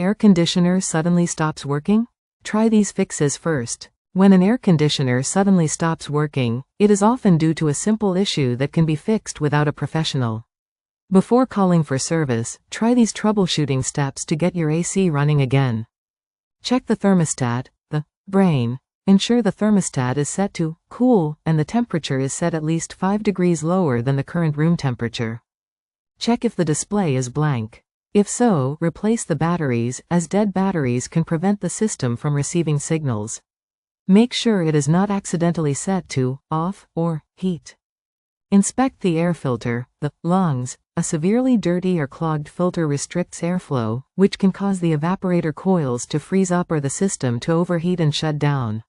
Air conditioner suddenly stops working? Try these fixes first. When an air conditioner suddenly stops working, it is often due to a simple issue that can be fixed without a professional. Before calling for service, try these troubleshooting steps to get your AC running again. Check the thermostat, the brain. Ensure the thermostat is set to cool and the temperature is set at least 5 degrees lower than the current room temperature. Check if the display is blank. If so, replace the batteries, as dead batteries can prevent the system from receiving signals. Make sure it is not accidentally set to off or heat. Inspect the air filter, the lungs. A severely dirty or clogged filter restricts airflow, which can cause the evaporator coils to freeze up or the system to overheat and shut down.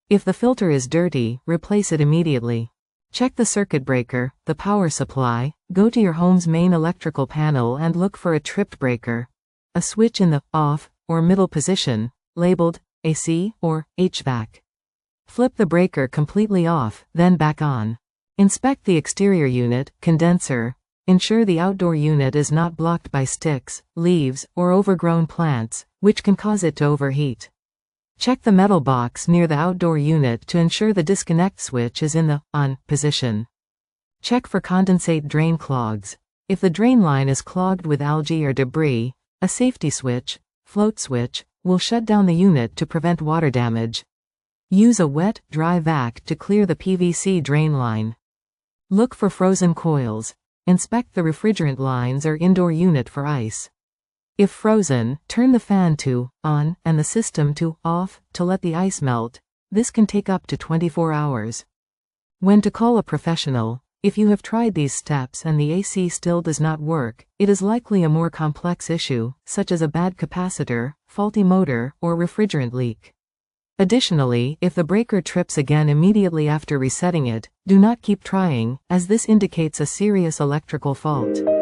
If the filter is dirty, replace it immediately. Check the circuit breaker, the power supply. Go to your home's main electrical panel and look for a tripped breaker. A switch in the off or middle position, labeled AC or HVAC. Flip the breaker completely off, then back on. Inspect the exterior unit, condenser. Ensure the outdoor unit is not blocked by sticks, leaves, or overgrown plants, which can cause it to overheat. Check the metal box near the outdoor unit to ensure the disconnect switch is in the on position. Check for condensate drain clogs. If the drain line is clogged with algae or debris, a safety switch, float switch, will shut down the unit to prevent water damage. Use a wet, dry vac to clear the PVC drain line. Look for frozen coils. Inspect the refrigerant lines or indoor unit for ice. If frozen, turn the fan to on and the system to off to let the ice melt. This can take up to 24 hours. When to call a professional? If you have tried these steps and the AC still does not work, it is likely a more complex issue, such as a bad capacitor, faulty motor, or refrigerant leak. Additionally, if the breaker trips again immediately after resetting it, do not keep trying, as this indicates a serious electrical fault.